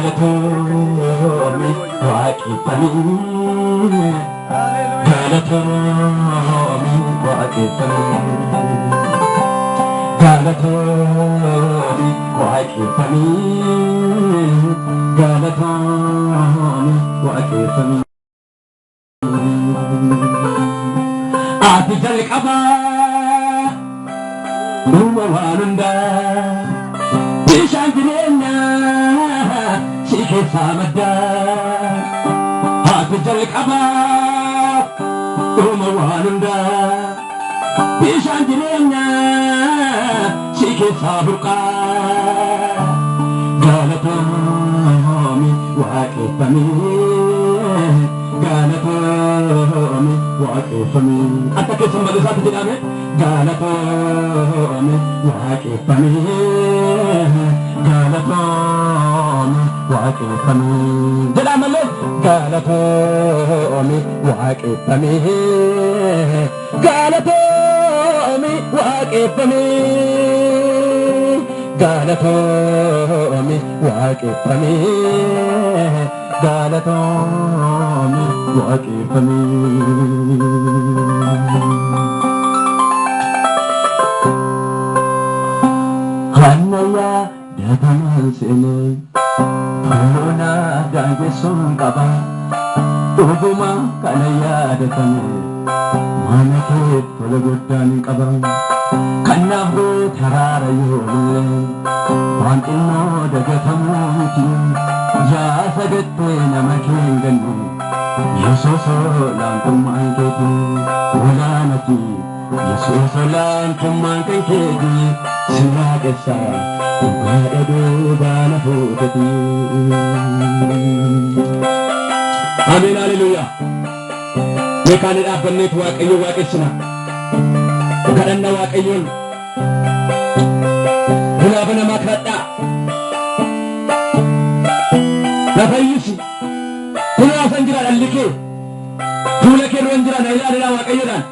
galatomi waaqeffami galatomi waaqeffami galatomi waaqeffami galatomi waaqeffami ati jalqaba Duma wanunda bishaan jireenya si keessaa madda ati jalqaba duma wanunda bishaan jireenya si keessaa burqa galatomi waaqeffami galatomi waaqeffami akka keessan malisaatti jedhame galatomi waaqeffami galatomi waaqeffami jedhamale galatomi waaqeffami galatomi waaqeffami galatomi waaqeffami galatomi waaqeffami Hanaya dataman sene Tolona dangesun kaba Tuguma kanaya datame Manake tolagodan kaba Kanabro tarara yole Wantino dagatamu muti Jasagate namakenganu Yesoso lantumai ketu Ulanati Yesoso lantumai ketu Sinagasa Ubadu bana hukati Amin hallelujah Mekani abbannet waaqayyo waaqessina kadhanna waaqayyoon Gulaabana makadha Nafayyisi Kulaasan jira dhallikee Fuula keerroon jira na ilaalila waaqayyoodhaan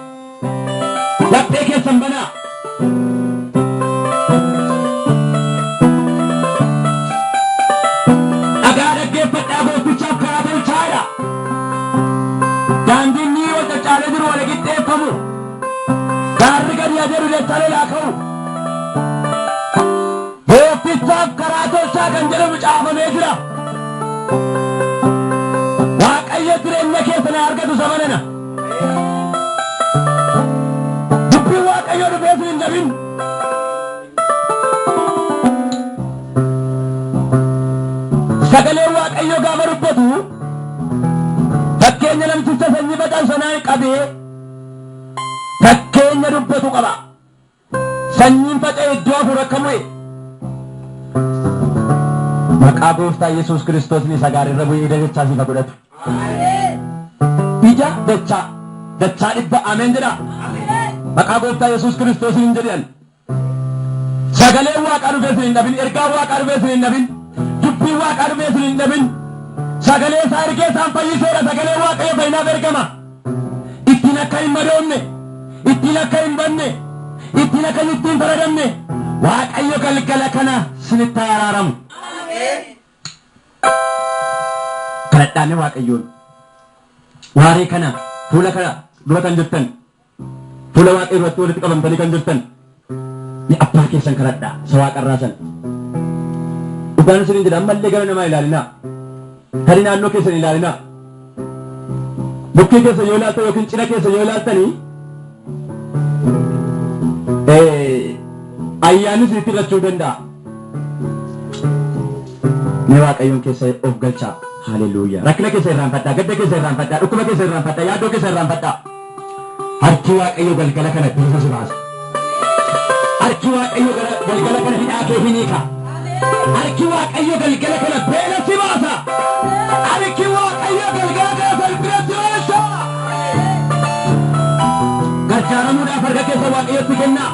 Laphee keessan banaa Jaru le tale la kau Bo pizza karato sa ganjelo mucafa medira Waaqayyo tirenya keessana argatu samanana Dubbi waaqayyo dubbeesu hin dabin Sagalee waaqayyo gaafa dubbatu fakkeenya namticha sanyii baqan sanaa qabee fakkeenya dubbatu qaba sanyiin faca'e iddoo afur akkamue maqaa gooftaa Yesuus Kiristoosni sagaarrirra bu'ee dachaa sifa godhatu ija dachaa dhibba ameen jedha maqaa gooftaa Yesuus Kiristoosni hin jedhan sagalee waaqaa dhufees hin dhabin ergaa waaqaa dhufees hin dhabin dubbii waaqaa dhufees hin dhabin sagalee isaa ergee isaan fayyiseera sagalee waaqayyo baay'inaaf ergama ittiin akka hin madoomne ittiin akka hin banne ittiin akka ittiin faradamne waaqayyo galgala kana sinitti araaramu kadhadhaane waaqayyoon waaree kana fuula kana dura kan jirtan fuula waaqayyo irratti walitti qabamtanii kan jirtan ni abbaa keessan kadhadhaa isa waaqarraa san dhugaan isiniin jedha ammallee gara namaa ilaalinaa kan naannoo keessan ilaalinaa bukkee keessa yoo ilaaltan yookiin cina keessa yoo ilaaltanii ayyaanni sitti irrachuu danda'a ni waaqayyoon keessa of galchaa haleluuyaa rakkina keessa irraanfadhaa gadda keessa irraanfadhaa dhukkuma keessa irraanfadhaa yaaddoo keessa irraanfadhaa harki waaqayyo galgala kana bilisa si baasa harki waaqayyo galgala kana hidhaa kee hinika harki waaqayyo galgala kana beela si baasa harki waaqayyo galgala kana salphina si baasa gargaaramuudhaaf harka keessa waaqayyotti kennaa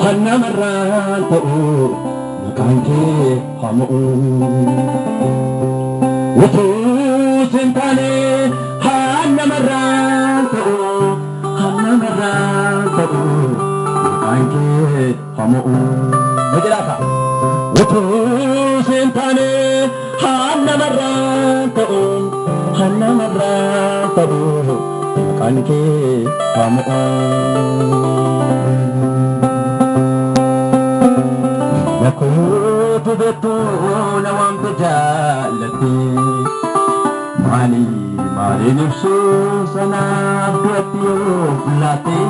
hanna marran ta'u kanke hamu wutu sentane hanna marran ta'u kanke hamu majalaka wutu sentane hanna marran ta'u kanke hamu Nakutu betu nawam bejalati mali nafsu sana betiu lati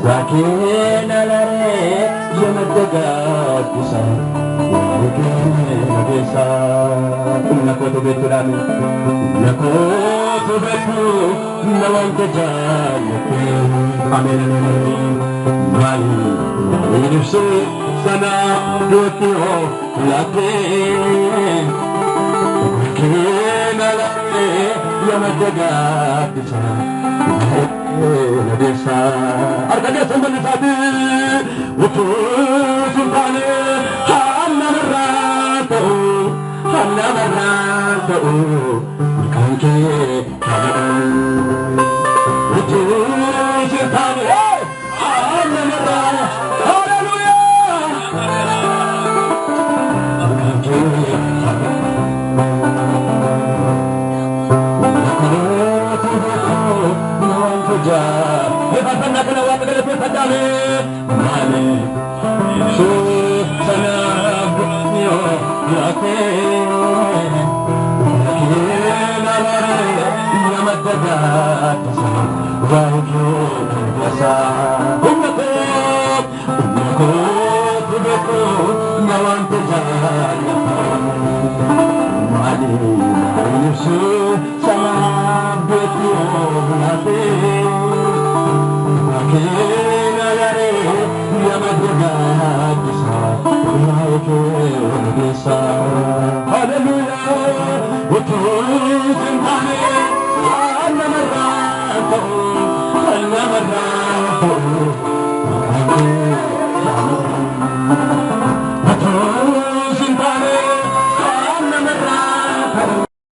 zakin alare yamadaga bisa bisa nakutu betu nami nakutu betu nawam bejalati amin mali nafsu sana betiu lati Kinalare yamadaga bisa desa arkaja sambal sadi wutu sumpane hanna maratu kanke wutu sumpane hanna maratu Hallelujah.